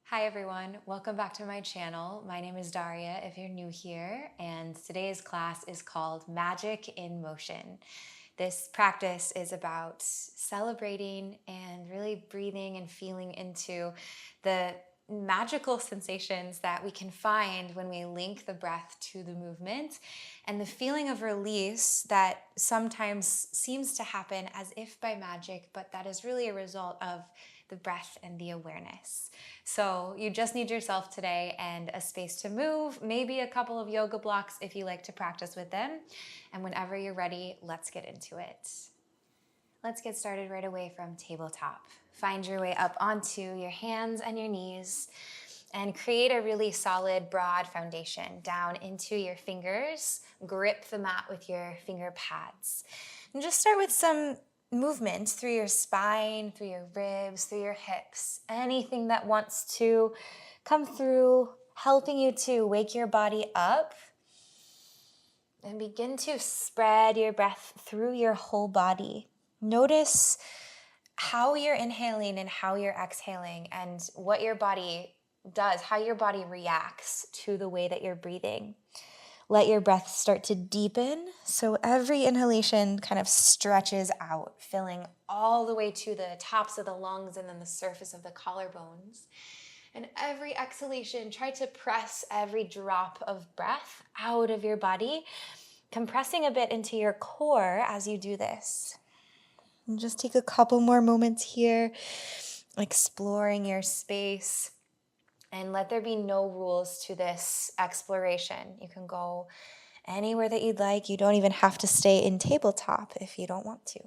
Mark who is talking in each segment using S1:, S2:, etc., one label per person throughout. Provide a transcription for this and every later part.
S1: Hi everyone, welcome back to my channel. My name is Daria if you're new here, and today's class is called Magic in Motion. This practice is about celebrating and really breathing and feeling into the magical sensations that we can find when we link the breath to the movement, and the feeling of release that sometimes seems to happen as if by magic, but that is really a result of the breath and the awareness. So you just need yourself today and a space to move, maybe a couple of yoga blocks if you like to practice with them. And whenever you're ready, let's get into it. Let's get started right away from tabletop. Find your way up onto your hands and your knees and create a really solid, broad foundation down into your fingers. Grip the mat with your finger pads. And just start with some movement through your spine, through your ribs, through your hips, anything that wants to come through, helping you to wake your body up. And begin to spread your breath through your whole body. Notice how you're inhaling and how you're exhaling and what your body does, how your body reacts to the way that you're breathing. Let your breath start to deepen. So every inhalation kind of stretches out, filling all the way to the tops of the lungs and then the surface of the collarbones. And every exhalation, try to press every drop of breath out of your body, compressing a bit into your core as you do this. And just take a couple more moments here, exploring your space. And let there be no rules to this exploration. You can go anywhere that you'd like. You don't even have to stay in tabletop if you don't want to.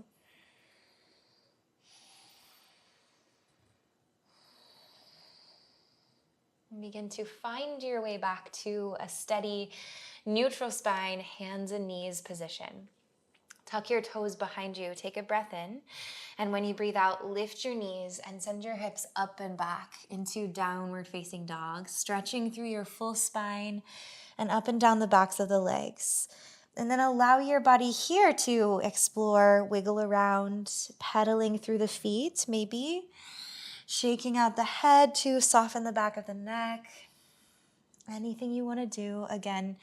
S1: And begin to find your way back to a steady, neutral spine, hands and knees position. Tuck your toes behind you, take a breath in, and when you breathe out, lift your knees and send your hips up and back into downward facing dog, stretching through your full spine and up and down the backs of the legs. And then allow your body here to explore, wiggle around, pedaling through the feet, maybe shaking out the head to soften the back of the neck. Anything you want to do, again,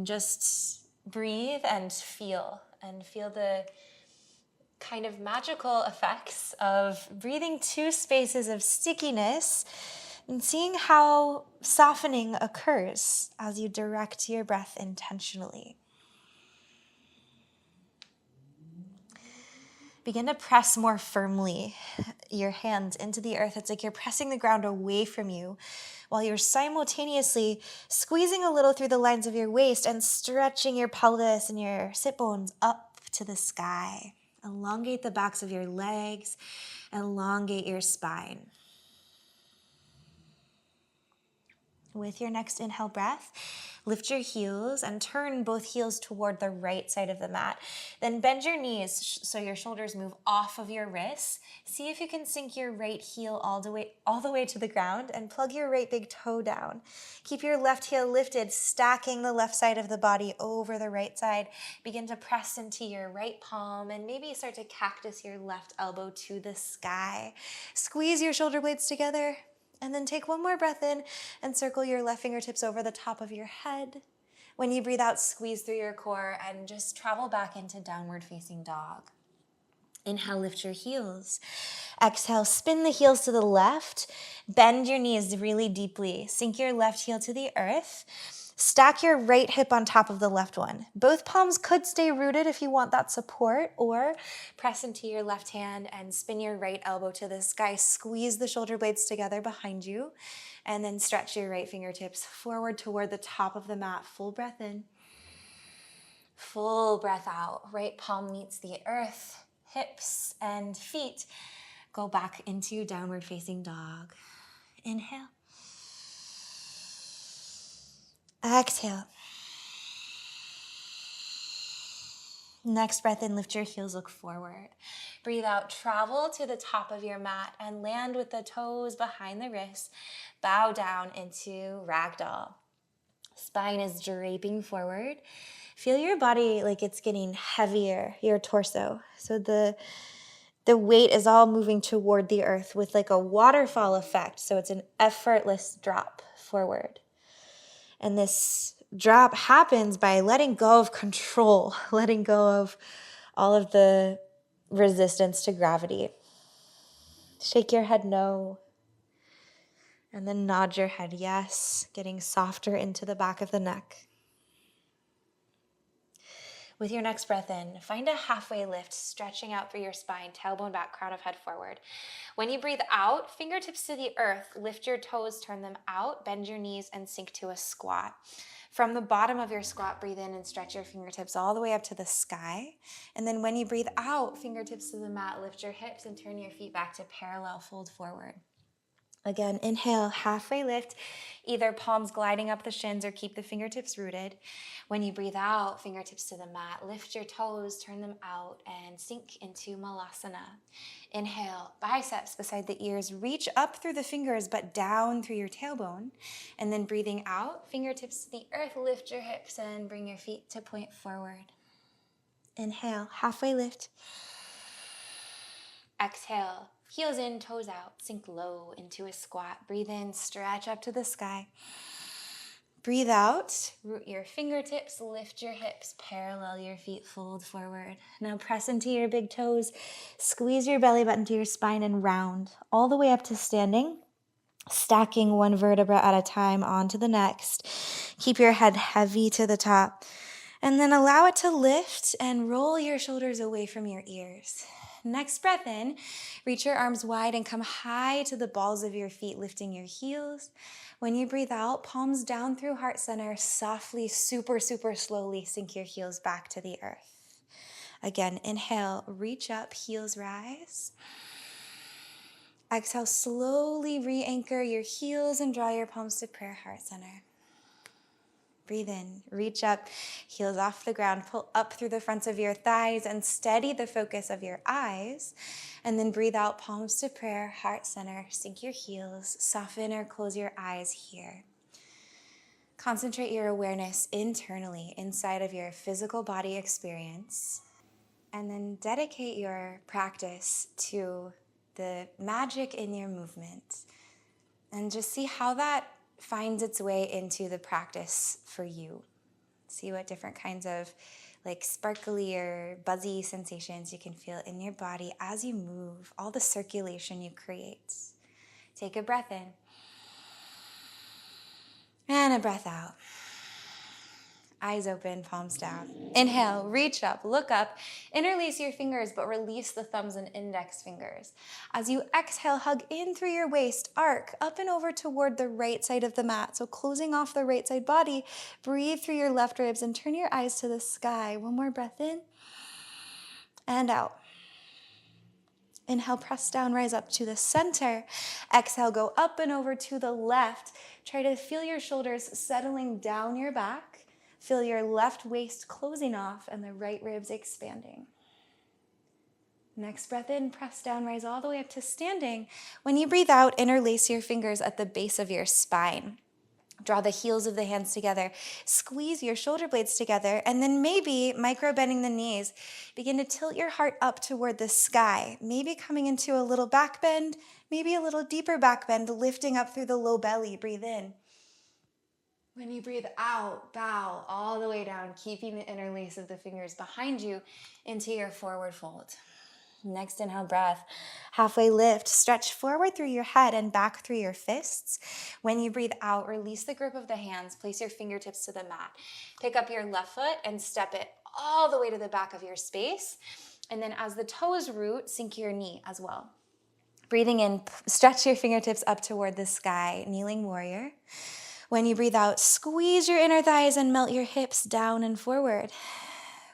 S1: just breathe and feel the kind of magical effects of breathing two spaces of stickiness and seeing how softening occurs as you direct your breath intentionally. Begin to press more firmly your hands into the earth. It's like you're pressing the ground away from you while you're simultaneously squeezing a little through the lines of your waist and stretching your pelvis and your sit bones up to the sky. Elongate the backs of your legs, elongate your spine. With your next inhale breath, lift your heels and turn both heels toward the right side of the mat. Then bend your knees so your shoulders move off of your wrists. See if you can sink your right heel all the way to the ground and plug your right big toe down. Keep your left heel lifted, stacking the left side of the body over the right side. Begin to press into your right palm and maybe start to cactus your left elbow to the sky. Squeeze your shoulder blades together. And then take one more breath in and circle your left fingertips over the top of your head. When you breathe out, squeeze through your core and just travel back into downward facing dog. Inhale, lift your heels. Exhale, spin the heels to the left. Bend your knees really deeply. Sink your left heel to the earth. Stack your right hip on top of the left one. Both palms could stay rooted if you want that support, or press into your left hand and spin your right elbow to the sky. Squeeze the shoulder blades together behind you, and then stretch your right fingertips forward toward the top of the mat. Full breath in. Full breath out. Right palm meets the earth. Hips and feet go back into downward facing dog. Inhale. Exhale. Next breath in, lift your heels, look forward. Breathe out, travel to the top of your mat and land with the toes behind the wrists. Bow down into ragdoll. Spine is draping forward. Feel your body like it's getting heavier, your torso. So the The weight is all moving toward the earth with like a waterfall effect. So it's an effortless drop forward. And this drop happens by letting go of control, letting go of all of the resistance to gravity. Shake your head no, and then nod your head yes, getting softer into the back of the neck. With your next breath in, find a halfway lift, stretching out through your spine, tailbone back, crown of head forward. When you breathe out, fingertips to the earth, lift your toes, turn them out, bend your knees, and sink to a squat. From the bottom of your squat, breathe in and stretch your fingertips all the way up to the sky. And then when you breathe out, fingertips to the mat, lift your hips and turn your feet back to parallel fold forward. Again, inhale, halfway lift, either palms gliding up the shins or keep the fingertips rooted. When you breathe out, fingertips to the mat, lift your toes, turn them out, and sink into Malasana. Inhale, biceps beside the ears, reach up through the fingers but down through your tailbone. And then breathing out, fingertips to the earth, lift your hips and bring your feet to point forward. Inhale, halfway lift. Exhale, heels in, toes out, sink low into a squat. Breathe in, stretch up to the sky. Breathe out, root your fingertips, lift your hips, parallel your feet, fold forward. Now press into your big toes, squeeze your belly button to your spine and round, all the way up to standing, stacking one vertebra at a time onto the next. Keep your head heavy to the top, and then allow it to lift and roll your shoulders away from your ears. Next breath in, reach your arms wide and come high to the balls of your feet, lifting your heels. When you breathe out, palms down through heart center, softly, super slowly sink your heels back to the earth. Again, inhale, reach up, heels rise. Exhale, slowly re-anchor your heels and draw your palms to prayer heart center. Breathe in, reach up, heels off the ground, pull up through the fronts of your thighs and steady the focus of your eyes. And then breathe out, palms to prayer, heart center, sink your heels, soften or close your eyes here. Concentrate your awareness internally inside of your physical body experience. And then dedicate your practice to the magic in your movement. And just see how that finds its way into the practice for you. See what different kinds of like sparkly or buzzy sensations you can feel in your body as you move, all the circulation you create. Take a breath in and a breath out. Eyes open, palms down. Inhale, reach up, look up, interlace your fingers, but release the thumbs and index fingers. As you exhale, hug in through your waist, arc up and over toward the right side of the mat. So closing off the right side body, breathe through your left ribs and turn your eyes to the sky. One more breath in and out. Inhale, press down, rise up to the center. Exhale, go up and over to the left. Try to feel your shoulders settling down your back. Feel your left waist closing off and the right ribs expanding. Next breath in, press down, rise all the way up to standing. When you breathe out, interlace your fingers at the base of your spine. Draw the heels of the hands together. Squeeze your shoulder blades together. And then maybe micro bending the knees. Begin to tilt your heart up toward the sky. Maybe coming into a little back bend, maybe a little deeper back bend, lifting up through the low belly. Breathe in. When you breathe out, bow all the way down, keeping the interlace of the fingers behind you into your forward fold. Next inhale breath, halfway lift, stretch forward through your head and back through your fists. When you breathe out, release the grip of the hands, place your fingertips to the mat. Pick up your left foot and step it all the way to the back of your space. And then as the toes root, sink your knee as well. Breathing in, stretch your fingertips up toward the sky, kneeling warrior. When you breathe out, squeeze your inner thighs and melt your hips down and forward.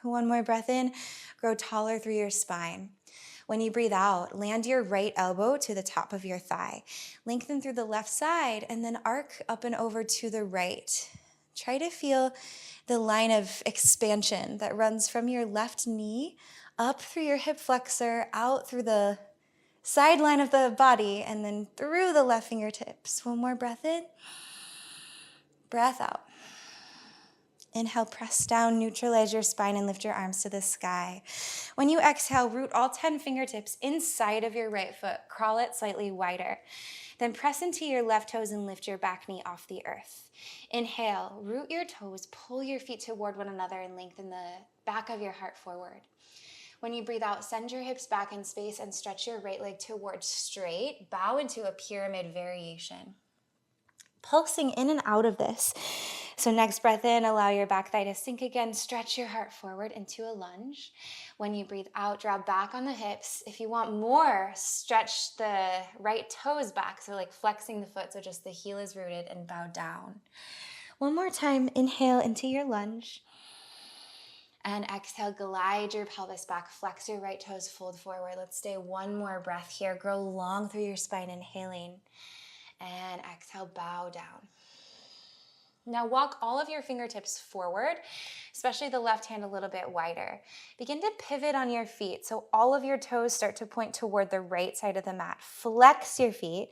S1: One more breath in, grow taller through your spine. When you breathe out, land your right elbow to the top of your thigh. Lengthen through the left side and then arc up and over to the right. Try to feel the line of expansion that runs from your left knee up through your hip flexor, out through the side line of the body, and then through the left fingertips. One more breath in. Breath out. Inhale, press down, neutralize your spine, and lift your arms to the sky. When you exhale, root all 10 fingertips inside of your right foot. Crawl it slightly wider. Then press into your left toes and lift your back knee off the earth. Inhale, root your toes, pull your feet toward one another, and lengthen the back of your heart forward. When you breathe out, send your hips back in space and stretch your right leg towards straight. Bow into a pyramid variation. Pulsing in and out of this. So next breath in, allow your back thigh to sink again. Stretch your heart forward into a lunge. When you breathe out, draw back on the hips. If you want more, stretch the right toes back. So like flexing the foot, so just the heel is rooted, and bow down. One more time, inhale into your lunge. And exhale, glide your pelvis back. Flex your right toes, fold forward. Let's stay one more breath here. Grow long through your spine, inhaling. And exhale, bow down. Now walk all of your fingertips forward, especially the left hand a little bit wider. Begin to pivot on your feet so all of your toes start to point toward the right side of the mat. Flex your feet,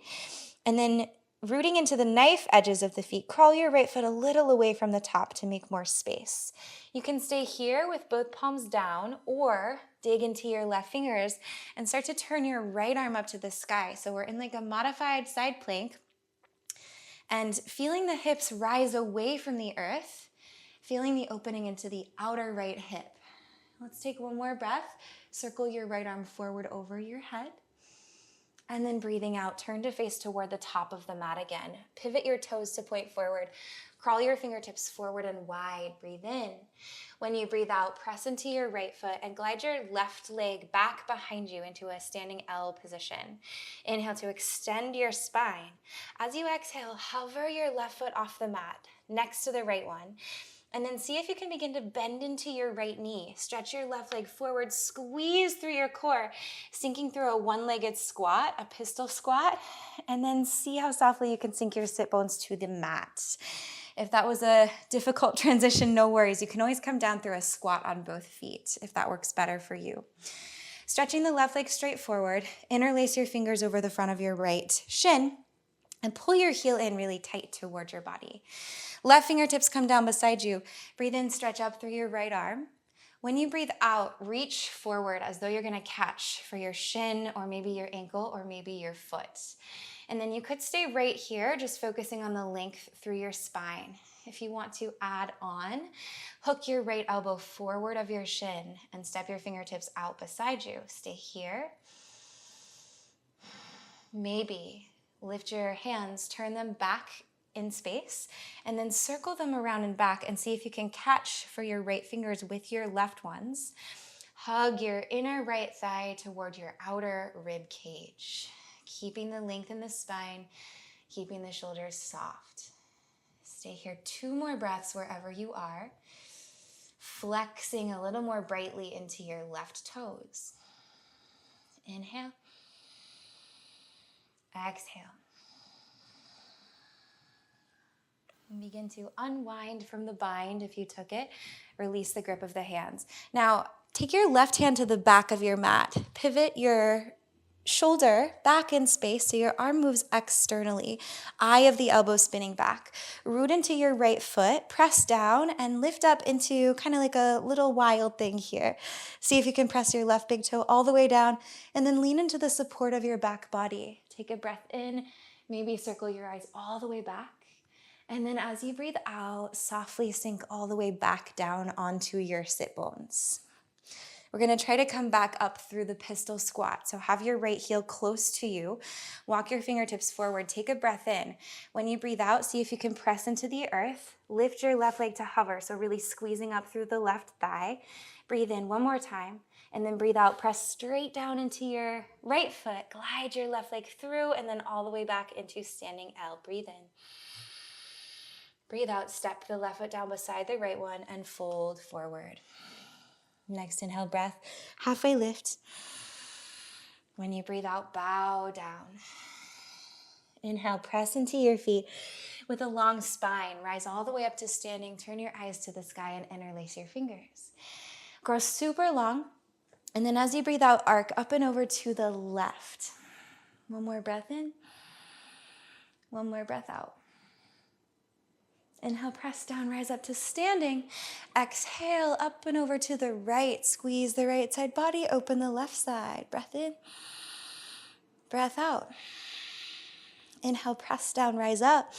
S1: and then rooting into the knife edges of the feet, crawl your right foot a little away from the top to make more space. You can stay here with both palms down, or dig into your left fingers and start to turn your right arm up to the sky. So we're in like a modified side plank, and feeling the hips rise away from the earth, feeling the opening into the outer right hip. Let's take one more breath. Circle your right arm forward over your head. And then breathing out, turn to face toward the top of the mat again. Pivot your toes to point forward. Crawl your fingertips forward and wide. Breathe in. When you breathe out, press into your right foot and glide your left leg back behind you into a standing L position. Inhale to extend your spine. As you exhale, hover your left foot off the mat next to the right one. And then see if you can begin to bend into your right knee. Stretch your left leg forward, squeeze through your core, sinking through a one-legged squat, a pistol squat, and then see how softly you can sink your sit bones to the mat. If that was a difficult transition, no worries. You can always come down through a squat on both feet if that works better for you. Stretching the left leg straight forward, interlace your fingers over the front of your right shin, and pull your heel in really tight toward your body. Left fingertips come down beside you. Breathe in, stretch up through your right arm. When you breathe out, reach forward as though you're gonna catch for your shin or maybe your ankle or maybe your foot. And then you could stay right here, just focusing on the length through your spine. If you want to add on, hook your right elbow forward of your shin and step your fingertips out beside you. Stay here. Maybe lift your hands, turn them back in space, and then circle them around and back and see if you can catch for your right fingers with your left ones. Hug your inner right thigh toward your outer rib cage, keeping the length in the spine, keeping the shoulders soft. Stay here 2 more breaths wherever you are, flexing a little more brightly into your left toes. Inhale. Exhale. And begin to unwind from the bind if you took it. Release the grip of the hands. Now, take your left hand to the back of your mat. Pivot your shoulder back in space so your arm moves externally. Eye of the elbow spinning back. Root into your right foot, press down, and lift up into kind of like a little wild thing here. See if you can press your left big toe all the way down, and then lean into the support of your back body. Take a breath in, maybe circle your eyes all the way back. And then as you breathe out, softly sink all the way back down onto your sit bones. We're gonna try to come back up through the pistol squat. So have your right heel close to you. Walk your fingertips forward, take a breath in. When you breathe out, see if you can press into the earth. Lift your left leg to hover, so really squeezing up through the left thigh. Breathe in one more time, and then breathe out. Press straight down into your right foot. Glide your left leg through, and then all the way back into standing L. Breathe in. Breathe out, step the left foot down beside the right one and fold forward. Next inhale breath, halfway lift. When you breathe out, bow down. Inhale, press into your feet with a long spine. Rise all the way up to standing. Turn your eyes to the sky and interlace your fingers. Grow super long. And then as you breathe out, arc up and over to the left. One more breath in. One more breath out. Inhale, press down, rise up to standing. Exhale, up and over to the right. Squeeze the right side body, open the left side. Breath in, breath out. Inhale, press down, rise up.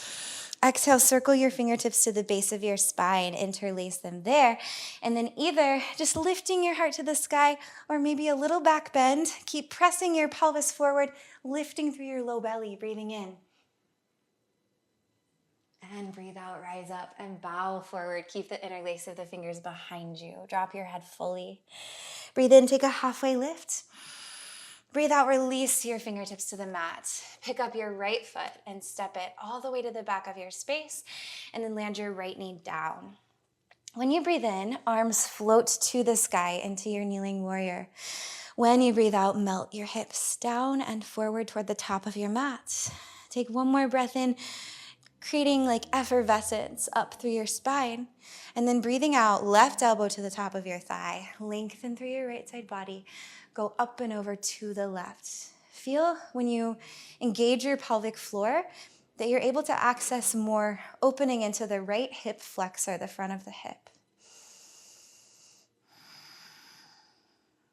S1: Exhale, circle your fingertips to the base of your spine, interlace them there. And then either just lifting your heart to the sky or maybe a little back bend. Keep pressing your pelvis forward, lifting through your low belly, breathing in. And breathe out, rise up and bow forward. Keep the interlace of the fingers behind you. Drop your head fully. Breathe in, take a halfway lift. Breathe out, release your fingertips to the mat. Pick up your right foot and step it all the way to the back of your space, and then land your right knee down. When you breathe in, arms float to the sky into your kneeling warrior. When you breathe out, melt your hips down and forward toward the top of your mat. Take one more breath in, creating like effervescence up through your spine. And then breathing out, left elbow to the top of your thigh. Lengthen through your right side body. Go up and over to the left. Feel when you engage your pelvic floor that you're able to access more opening into the right hip flexor, the front of the hip.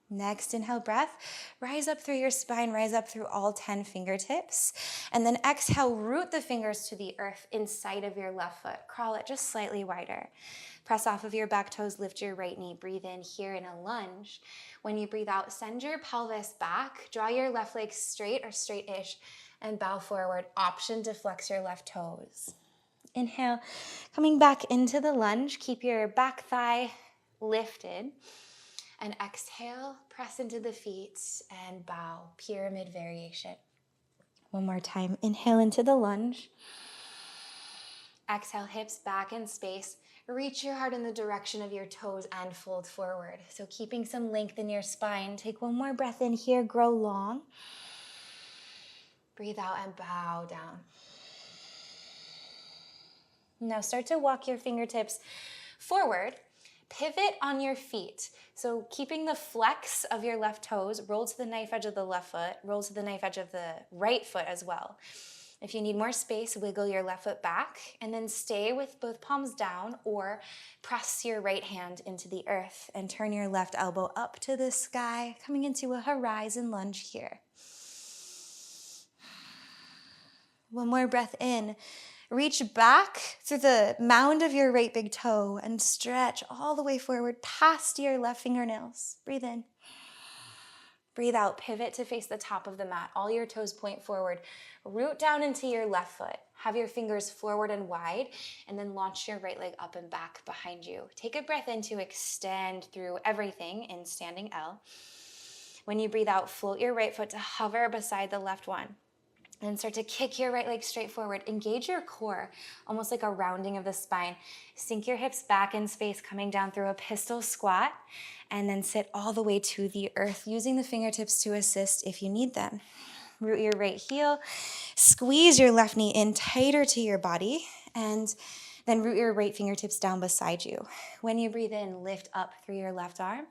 S1: Next, inhale, breath. Rise up through your spine, rise up through all 10 fingertips. And then exhale, root the fingers to the earth inside of your left foot. Crawl it just slightly wider. Press off of your back toes, lift your right knee. Breathe in here in a lunge. When you breathe out, send your pelvis back. Draw your left leg straight or straight-ish and bow forward. Option to flex your left toes. Inhale, coming back into the lunge. Keep your back thigh lifted. And exhale, press into the feet and bow, pyramid variation. One more time, inhale into the lunge. Exhale, hips back in space. Reach your heart in the direction of your toes and fold forward. So keeping some length in your spine. Take one more breath in here, grow long. Breathe out and bow down. Now start to walk your fingertips forward. Pivot on your feet. So keeping the flex of your left toes, roll to the knife edge of the left foot, roll to the knife edge of the right foot as well. If you need more space, wiggle your left foot back and then stay with both palms down or press your right hand into the earth and turn your left elbow up to the sky, coming into a horizon lunge here. One more breath in. Reach back through the mound of your right big toe and stretch all the way forward past your left fingernails. Breathe in. Breathe out. Pivot to face the top of the mat. All your toes point forward. Root down into your left foot. Have your fingers forward and wide, and then launch your right leg up and back behind you. Take a breath in to extend through everything in standing L. When you breathe out, float your right foot to hover beside the left one. And start to kick your right leg straight forward. Engage your core, almost like a rounding of the spine. Sink your hips back in space, coming down through a pistol squat, and then sit all the way to the earth, using the fingertips to assist if you need them. Root your right heel, squeeze your left knee in tighter to your body, and then root your right fingertips down beside you. When you breathe in, lift up through your left arm.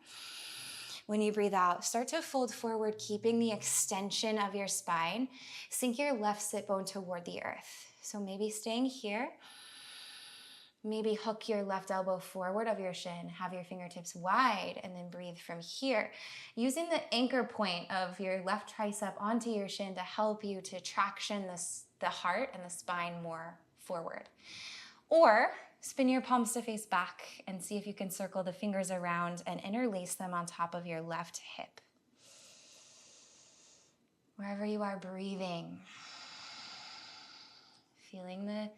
S1: When you breathe out, start to fold forward, keeping the extension of your spine. Sink your left sit bone toward the earth. So maybe staying here. Maybe hook your left elbow forward of your shin. Have your fingertips wide and then breathe from here. Using the anchor point of your left tricep onto your shin to help you to traction the heart and the spine more forward. Or spin your palms to face back and see if you can circle the fingers around and interlace them on top of your left hip. Wherever you are, breathing. Feeling the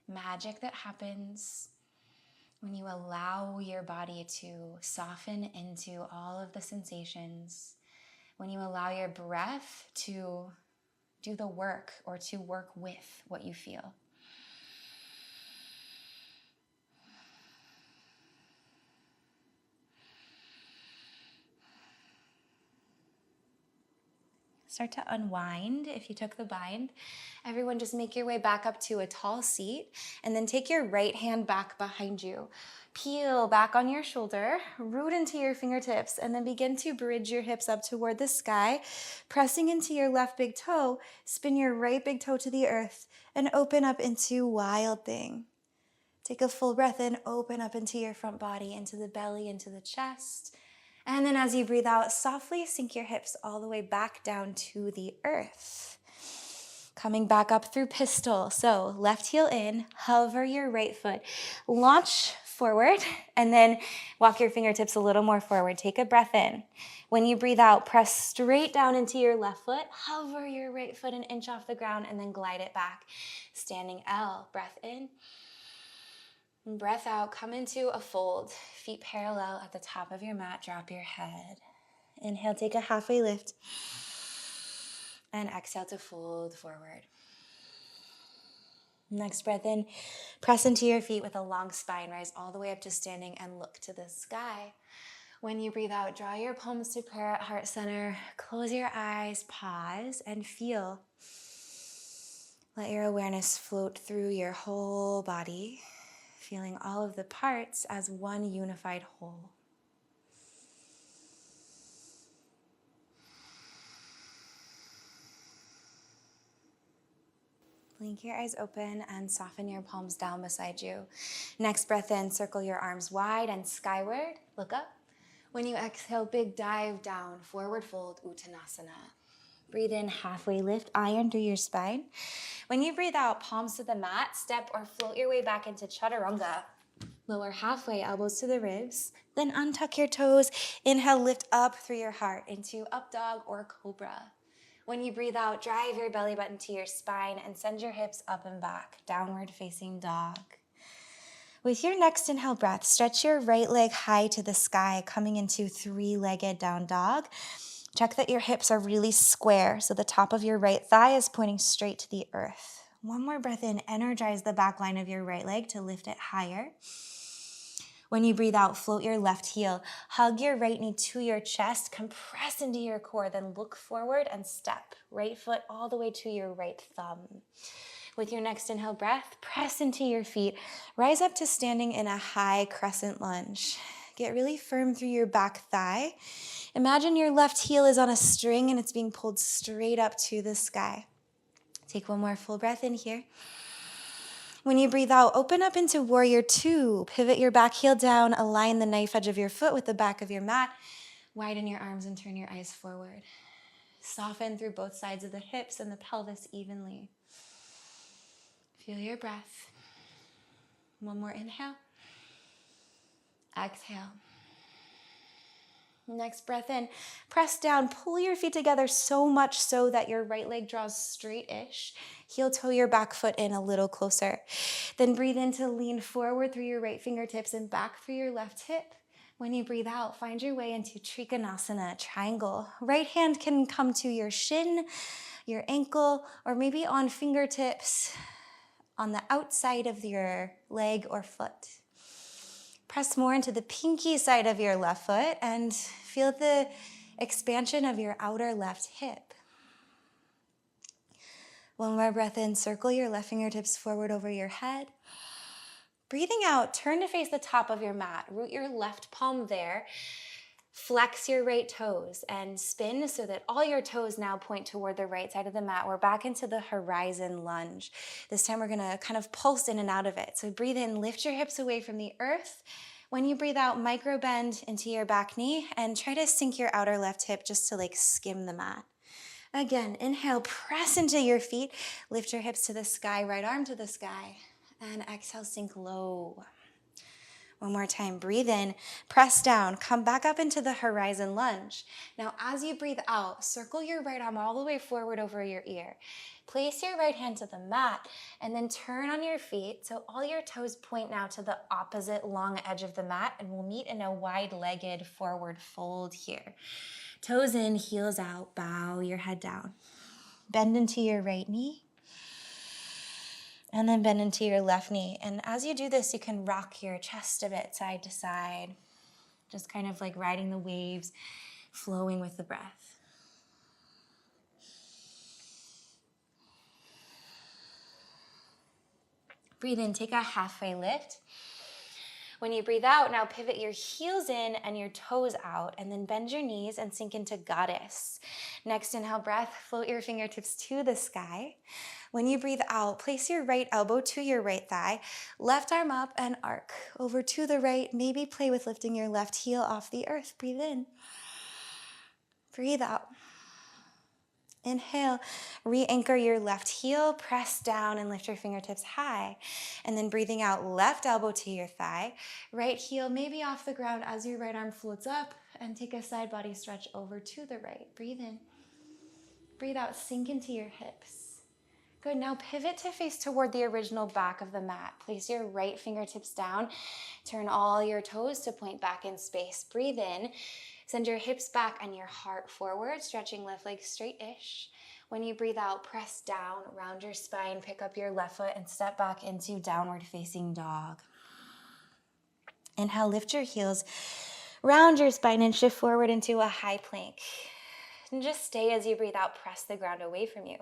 S1: magic that happens when you allow your body to soften into all of the sensations. When you allow your breath to do the work or to work with what you feel. Start to unwind if you took the bind. Everyone just make your way back up to a tall seat and then take your right hand back behind you. Peel back on your shoulder, root into your fingertips, and then begin to bridge your hips up toward the sky. Pressing into your left big toe, spin your right big toe to the earth and open up into wild thing. Take a full breath in, open up into your front body, into the belly, into the chest. And then as you breathe out, softly sink your hips all the way back down to the earth. Coming back up through pistol. So left heel in, hover your right foot, launch forward, and then walk your fingertips a little more forward. Take a breath in. When you breathe out, press straight down into your left foot, hover your right foot an inch off the ground, and then glide it back. Standing L, breath in. And breath out, come into a fold. Feet parallel at the top of your mat, drop your head. Inhale, take a halfway lift. And exhale to fold forward. Next breath in, press into your feet with a long spine, rise all the way up to standing and look to the sky. When you breathe out, draw your palms to prayer at heart center, close your eyes, pause, and feel. Let your awareness float through your whole body, feeling all of the parts as one unified whole. Blink your eyes open and soften your palms down beside you. Next breath in, circle your arms wide and skyward. Look up. When you exhale, big dive down, forward fold, Uttanasana. Breathe in, halfway lift, iron through your spine. When you breathe out, palms to the mat, step or float your way back into Chaturanga. Lower halfway, elbows to the ribs. Then untuck your toes. Inhale, lift up through your heart into up dog or cobra. When you breathe out, drive your belly button to your spine and send your hips up and back, downward facing dog. With your next inhale breath, stretch your right leg high to the sky, coming into three-legged down dog. Check that your hips are really square, so the top of your right thigh is pointing straight to the earth. One more breath in, energize the back line of your right leg to lift it higher. When you breathe out, float your left heel. Hug your right knee to your chest, compress into your core, then look forward and step. Right foot all the way to your right thumb. With your next inhale breath, press into your feet. Rise up to standing in a high crescent lunge. Get really firm through your back thigh. Imagine your left heel is on a string and it's being pulled straight up to the sky. Take one more full breath in here. When you breathe out, open up into warrior two. Pivot your back heel down, align the knife edge of your foot with the back of your mat. Widen your arms and turn your eyes forward. Soften through both sides of the hips and the pelvis evenly. Feel your breath. One more inhale. Exhale. Next breath in, press down, pull your feet together so much so that your right leg draws straight-ish. Heel toe your back foot in a little closer. Then breathe in to lean forward through your right fingertips and back through your left hip. When you breathe out, find your way into Trikonasana, triangle. Right hand can come to your shin, your ankle, or maybe on fingertips on the outside of your leg or foot. Press more into the pinky side of your left foot and feel the expansion of your outer left hip. One more breath in, circle your left fingertips forward over your head. Breathing out, turn to face the top of your mat. Root your left palm there. Flex your right toes and spin so that all your toes now point toward the right side of the mat. We're back into the horizon lunge. This time we're gonna kind of pulse in and out of it. So breathe in, lift your hips away from the earth. When you breathe out, micro bend into your back knee and try to sink your outer left hip just to like skim the mat. Again, inhale, press into your feet, lift your hips to the sky, right arm to the sky, and exhale, sink low. One more time, breathe in, press down, come back up into the horizon lunge. Now, as you breathe out, circle your right arm all the way forward over your ear. Place your right hand to the mat and then turn on your feet so all your toes point now to the opposite long edge of the mat, and we'll meet in a wide-legged forward fold here. Toes in, heels out, bow your head down. Bend into your right knee. And then bend into your left knee. And as you do this, you can rock your chest a bit side to side, just kind of like riding the waves, flowing with the breath. Breathe in, take a halfway lift. When you breathe out, now pivot your heels in and your toes out, and then bend your knees and sink into goddess. Next inhale breath, float your fingertips to the sky. When you breathe out, place your right elbow to your right thigh, left arm up and arc over to the right. Maybe play with lifting your left heel off the earth. Breathe in. Breathe out. Inhale, re-anchor your left heel, press down and lift your fingertips high. And then breathing out, left elbow to your thigh, right heel maybe off the ground as your right arm floats up, and take a side body stretch over to the right. Breathe in. Breathe out, sink into your hips. Good, now pivot to face toward the original back of the mat. Place your right fingertips down, turn all your toes to point back in space. Breathe in. Send your hips back and your heart forward, stretching left leg straight-ish. When you breathe out, press down, round your spine, pick up your left foot and step back into downward facing dog. Inhale, lift your heels, round your spine and shift forward into a high plank. And just stay as you breathe out, press the ground away from you.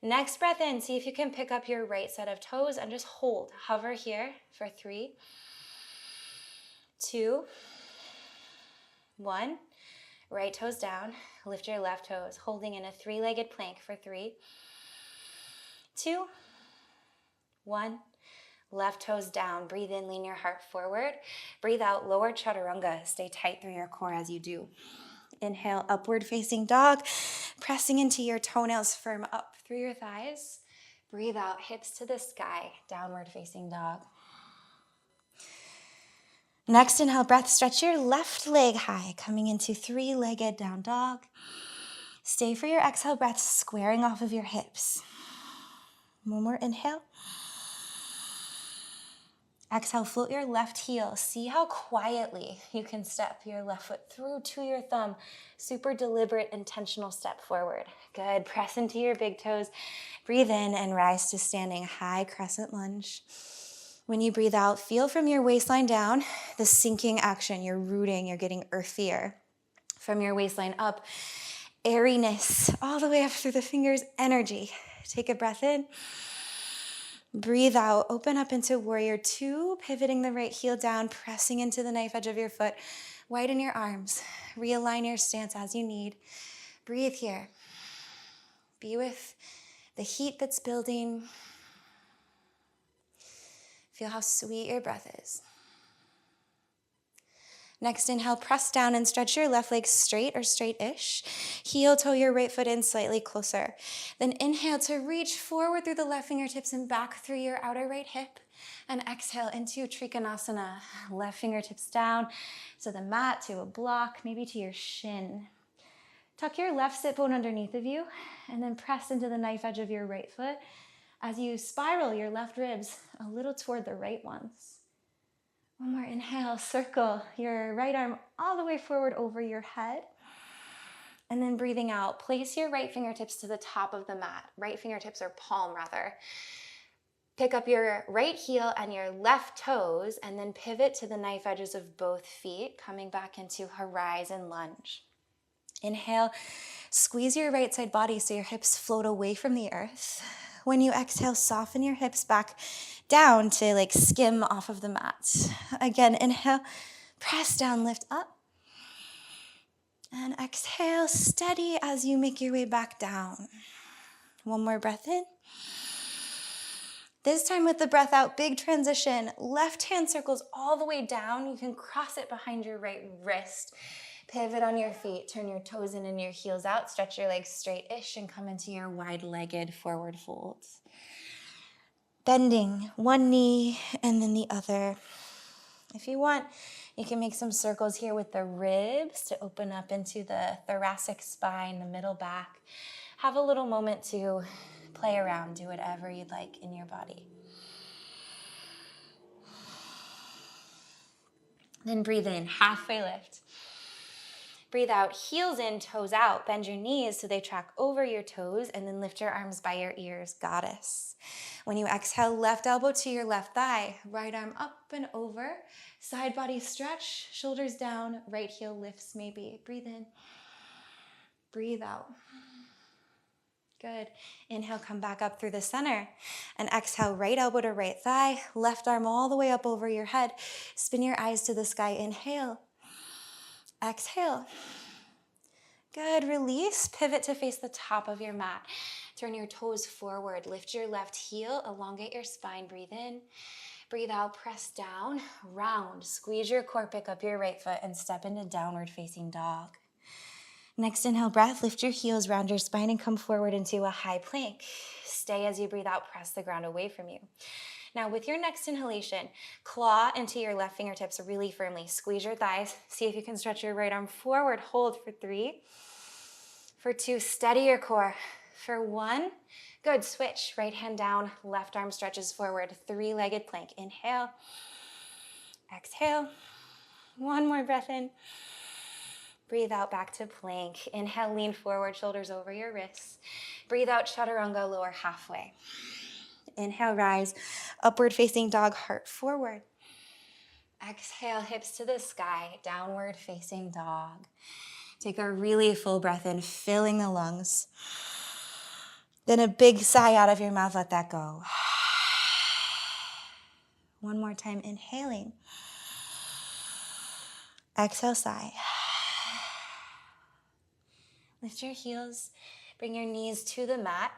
S1: Next breath in, see if you can pick up your right set of toes and just hold. Hover here for 3, 2, 1, right toes down, lift your left toes, holding in a 3-legged plank for 3, 2, 1, left toes down, breathe in, lean your heart forward, breathe out, lower chaturanga, stay tight through your core as you do. Inhale, upward facing dog, pressing into your toenails, firm up through your thighs, breathe out, hips to the sky, downward facing dog. Next inhale, breath, stretch your left leg high, coming into 3-legged down dog. Stay for your exhale breath, squaring off of your hips. One more inhale. Exhale, float your left heel. See how quietly you can step your left foot through to your thumb. Super deliberate, intentional step forward. Good, press into your big toes. Breathe in and rise to standing high crescent lunge. When you breathe out, feel from your waistline down the sinking action. You're rooting, you're getting earthier. From your waistline up, airiness, all the way up through the fingers, energy. Take a breath in. Breathe out, open up into warrior 2, pivoting the right heel down, pressing into the knife edge of your foot. Widen your arms, realign your stance as you need. Breathe here. Be with the heat that's building. Feel how sweet your breath is. Next inhale, press down and stretch your left leg straight or straight-ish. Heel toe your right foot in slightly closer. Then inhale to reach forward through the left fingertips and back through your outer right hip. And exhale into Trikonasana. Left fingertips down to the mat, to a block, maybe to your shin. Tuck your left sit bone underneath of you and then press into the knife edge of your right foot as you spiral your left ribs a little toward the right ones. One more inhale, circle your right arm all the way forward over your head. And then breathing out, place your right fingertips to the top of the mat. Right fingertips or palm rather. Pick up your right heel and your left toes and then pivot to the knife edges of both feet, coming back into horizon lunge. Inhale, squeeze your right side body so your hips float away from the earth. When you exhale, soften your hips back down to like skim off of the mat. Again, inhale, press down, lift up. And exhale, steady as you make your way back down. One more breath in. This time with the breath out, big transition. Left hand circles all the way down. You can cross it behind your right wrist. Pivot on your feet, turn your toes in and your heels out, stretch your legs straight-ish and come into your wide-legged forward folds. Bending one knee and then the other. If you want, you can make some circles here with the ribs to open up into the thoracic spine, the middle back. Have a little moment to play around, do whatever you'd like in your body. Then breathe in, halfway lift. Breathe out, heels in, toes out. Bend your knees so they track over your toes and then lift your arms by your ears, goddess. When you exhale, left elbow to your left thigh, right arm up and over. Side body stretch, shoulders down, right heel lifts maybe. Breathe in, breathe out. Good. Inhale, come back up through the center. And exhale, right elbow to right thigh, left arm all the way up over your head. Spin your eyes to the sky. Inhale. Exhale. Good. Release. Pivot to face the top of your mat. Turn your toes forward. Lift your left heel. Elongate your spine. Breathe in. Breathe out. Press down. Round. Squeeze your core. Pick up your right foot and step into downward facing dog. Next inhale breath, lift your heels, round your spine, and come forward into a high plank. Stay as you breathe out, press the ground away from you. Now with your next inhalation, claw into your left fingertips really firmly. Squeeze your thighs. See if you can stretch your right arm forward. Hold for 3. For 2, steady your core. For 1, good, switch. Right hand down, left arm stretches forward. 3-legged plank. Inhale. Exhale. 1 more breath in. Breathe out, back to plank. Inhale, lean forward, shoulders over your wrists. Breathe out, chaturanga, lower halfway. Inhale, rise, upward facing dog, heart forward. Exhale, hips to the sky, downward facing dog. Take a really full breath in, filling the lungs. Then a big sigh out of your mouth, let that go. 1 more time, inhaling. Exhale, sigh. Lift your heels, bring your knees to the mat.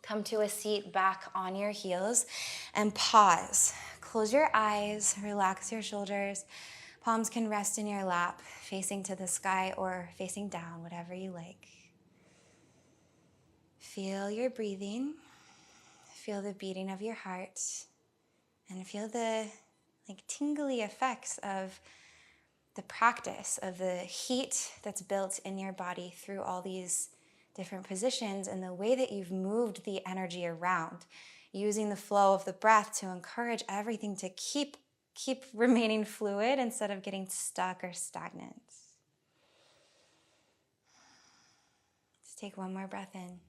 S1: Come to a seat back on your heels and pause. Close your eyes, relax your shoulders. Palms can rest in your lap, facing to the sky or facing down, whatever you like. Feel your breathing. Feel the beating of your heart. And feel the tingly effects of the practice, of the heat that's built in your body through all these different positions and the way that you've moved the energy around, using the flow of the breath to encourage everything to keep remaining fluid instead of getting stuck or stagnant. Let's take 1 more breath in.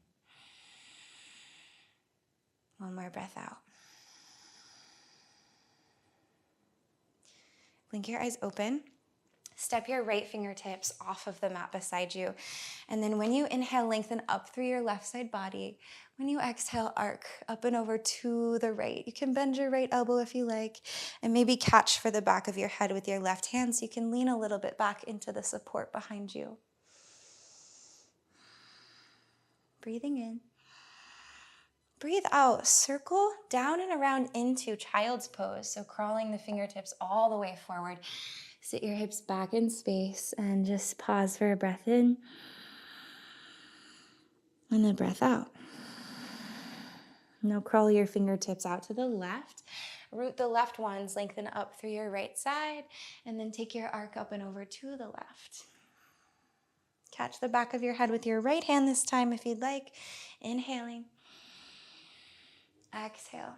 S1: 1 more breath out. Blink your eyes open. Step your right fingertips off of the mat beside you. And then when you inhale, lengthen up through your left side body. When you exhale, arc up and over to the right. You can bend your right elbow if you like, and maybe catch for the back of your head with your left hand so you can lean a little bit back into the support behind you. Breathing in. Breathe out. Circle down and around into child's pose. So crawling the fingertips all the way forward. Sit your hips back in space and just pause for a breath in and a breath out. Now crawl your fingertips out to the left. Root the left ones, lengthen up through your right side, and then take your arc up and over to the left. Catch the back of your head with your right hand this time if you'd like. Inhaling. Exhale.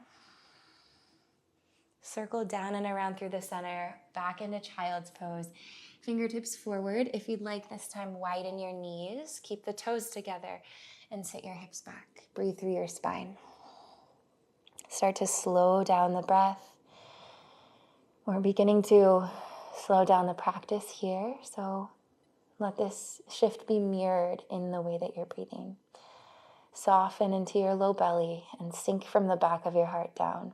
S1: Circle down and around through the center, back into child's pose. Fingertips forward. If you'd like this time, widen your knees. Keep the toes together and sit your hips back. Breathe through your spine. Start to slow down the breath. We're beginning to slow down the practice here, so let this shift be mirrored in the way that you're breathing. Soften into your low belly and sink from the back of your heart down.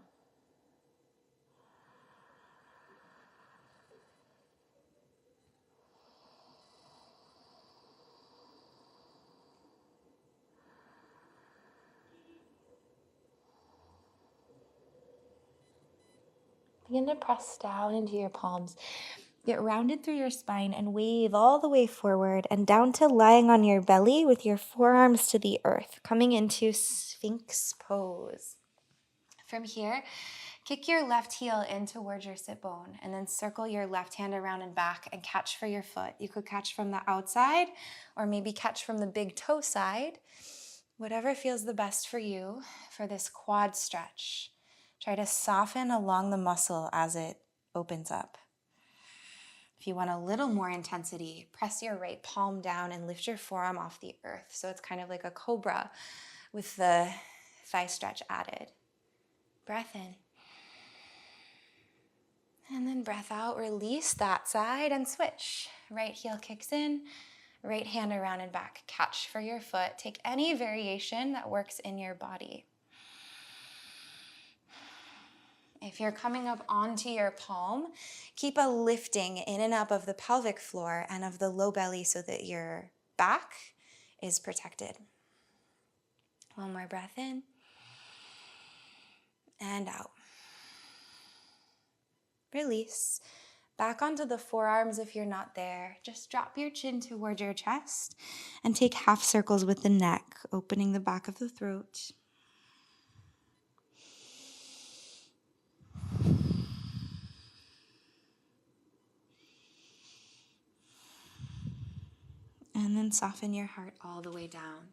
S1: Begin to press down into your palms. Get rounded through your spine and wave all the way forward and down to lying on your belly with your forearms to the earth, coming into Sphinx pose. From here, kick your left heel in towards your sit bone and then circle your left hand around and back and catch for your foot. You could catch from the outside or maybe catch from the big toe side, whatever feels the best for you for this quad stretch. Try to soften along the muscle as it opens up. If you want a little more intensity, press your right palm down and lift your forearm off the earth. So it's kind of like a cobra with the thigh stretch added. Breath in. And then breath out, release that side and switch. Right heel kicks in, Right hand around and back. Catch for your foot. Take any variation that works in your body. If you're coming up onto your palm, keep a lifting in and up of the pelvic floor and of the low belly so that your back is protected. One more breath in and out. Release. Back onto the forearms if you're not there. Just drop your chin toward your chest and take half circles with the neck, opening the back of the throat. And then soften your heart all the way down.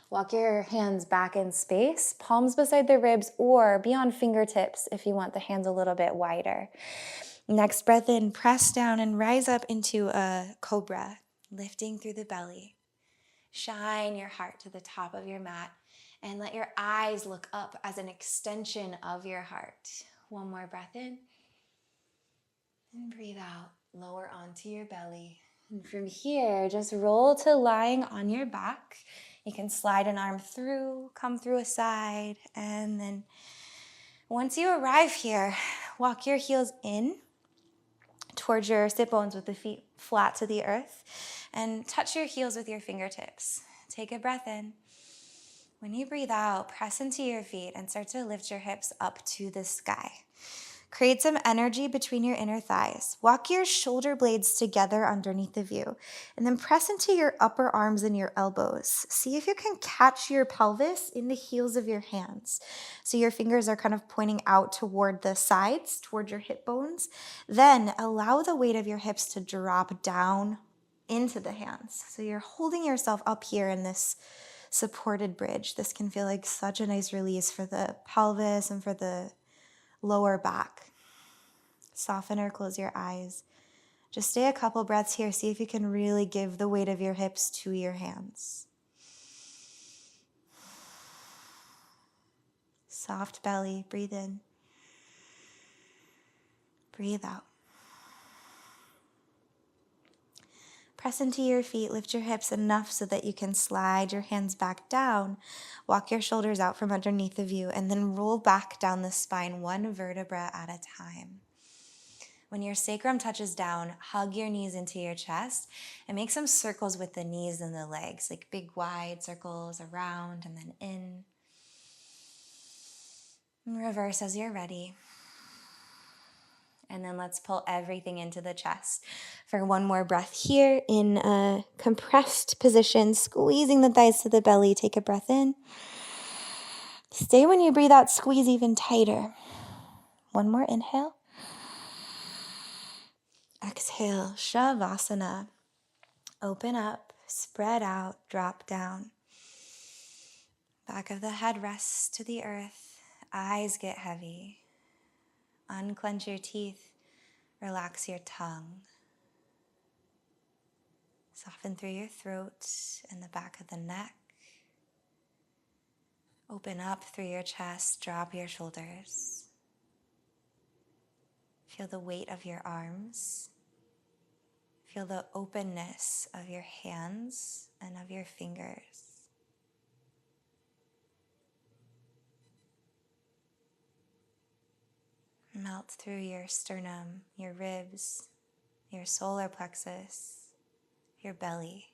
S1: Walk your hands back in space, palms beside the ribs or beyond fingertips if you want the hands a little bit wider. Next breath in, press down and rise up into a cobra, lifting through the belly. Shine your heart to the top of your mat and let your eyes look up as an extension of your heart. One more breath in and breathe out. Lower onto your belly. And from here, just roll to lying on your back. You can slide an arm through, come through a side, and then once you arrive here, walk your heels in towards your sit bones with the feet flat to the earth and touch your heels with your fingertips. Take a breath in. When you breathe out, press into your feet and start to lift your hips up to the sky. Create some energy between your inner thighs. Walk your shoulder blades together underneath of you, and then press into your upper arms and your elbows. See if you can catch your pelvis in the heels of your hands. So your fingers are kind of pointing out toward the sides, toward your hip bones. Then allow the weight of your hips to drop down into the hands. So you're holding yourself up here in this supported bridge. This can feel like such a nice release for the pelvis and for the lower back. Soften or close your eyes. Just stay a couple breaths here. See if you can really give the weight of your hips to your hands. Soft belly. Breathe in. Breathe out. Press into your feet. Lift your hips enough so that you can slide your hands back down. Walk your shoulders out from underneath of you and then roll back down the spine one vertebra at a time. When your sacrum touches down, hug your knees into your chest and make some circles with the knees and the legs, like big wide circles around and then in. And reverse as you're ready. And then let's pull everything into the chest for one more breath here in a compressed position, squeezing the thighs to the belly. Take a breath in. Stay when you breathe out, squeeze even tighter. One more inhale. Exhale, Savasana. Open up, spread out, drop down. Back of the head rests to the earth. Eyes get heavy. Unclench your teeth. Relax your tongue. Soften through your throat and the back of the neck. Open up through your chest. Drop your shoulders. Feel the weight of your arms. Feel the openness of your hands and of your fingers. Melt through your sternum, your ribs, your solar plexus, your belly.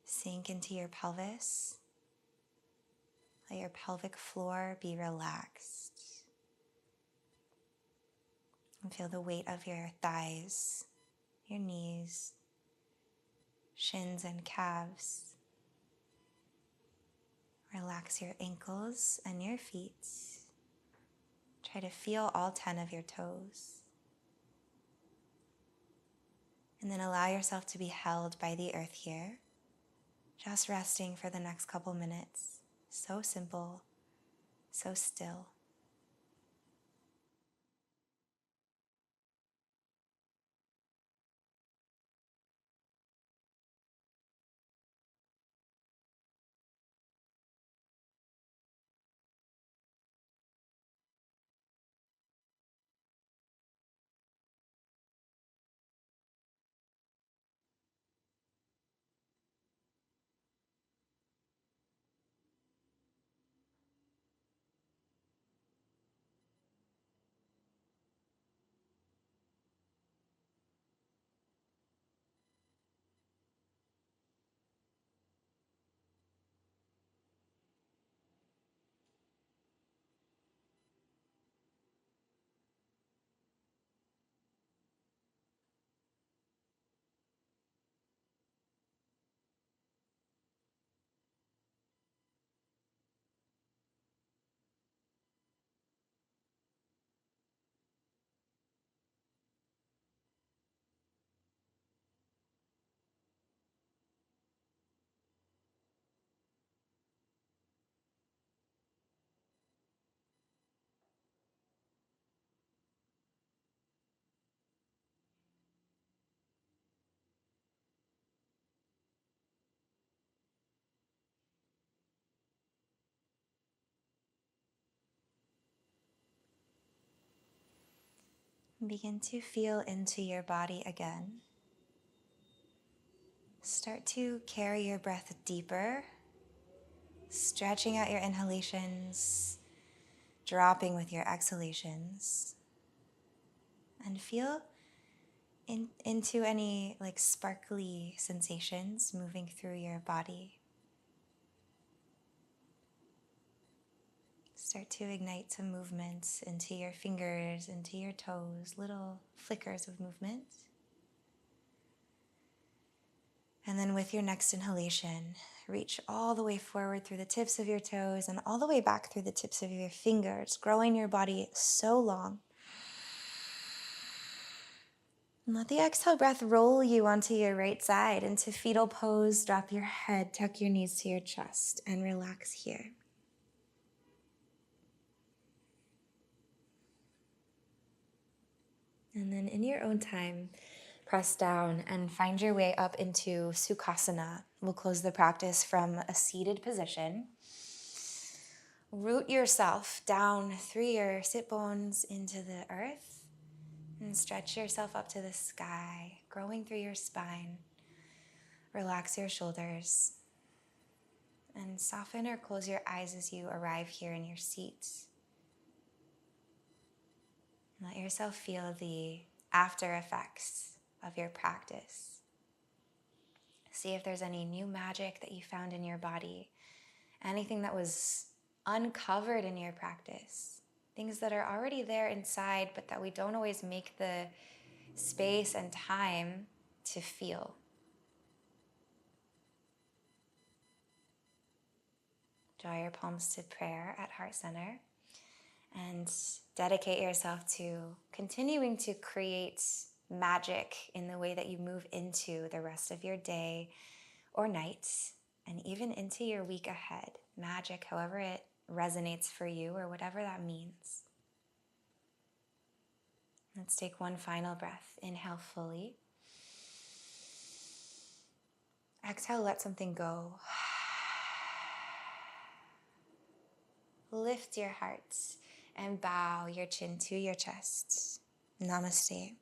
S1: Sink into your pelvis. Let your pelvic floor be relaxed. And feel the weight of your thighs, your knees, shins and calves. Relax your ankles and your feet. Try to feel all 10 of your toes. And then allow yourself to be held by the earth here, just resting for the next couple minutes. So simple, so still. Begin to feel into your body again. Start to carry your breath deeper, stretching out your inhalations, dropping with your exhalations. And feel into any like sparkly sensations moving through your body. Start to ignite some movements into your fingers, into your toes, little flickers of movement. And then with your next inhalation, reach all the way forward through the tips of your toes and all the way back through the tips of your fingers, growing your body so long. And let the exhale breath roll you onto your right side into fetal pose. Drop your head, tuck your knees to your chest, and relax here. And then in your own time, press down and find your way up into Sukhasana. We'll close the practice from a seated position. Root yourself down through your sit bones into the earth and stretch yourself up to the sky, growing through your spine. Relax your shoulders and soften or close your eyes as you arrive here in your seat. Let yourself feel the after effects of your practice. See if there's any new magic that you found in your body, anything that was uncovered in your practice, things that are already there inside, but that we don't always make the space and time to feel. Draw your palms to prayer at Heart Center and dedicate yourself to continuing to create magic in the way that you move into the rest of your day or night and even into your week ahead. Magic, however it resonates for you or whatever that means. Let's take one final breath. Inhale fully. Exhale, let something go. Lift your heart and bow your chin to your chest. Namaste.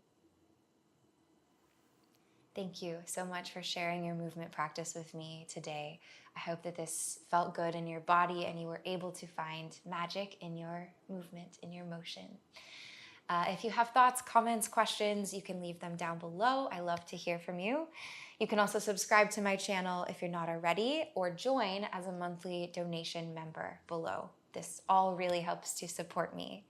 S1: Thank you so much for sharing your movement practice with me today. I hope that this felt good in your body and you were able to find magic in your movement, in your motion. If you have thoughts, comments, questions, you can leave them down below. I love to hear from you. You can also subscribe to my channel if you're not already, or join as a monthly donation member below. This all really helps to support me.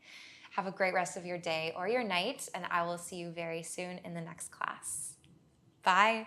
S1: Have a great rest of your day or your night, and I will see you very soon in the next class. Bye.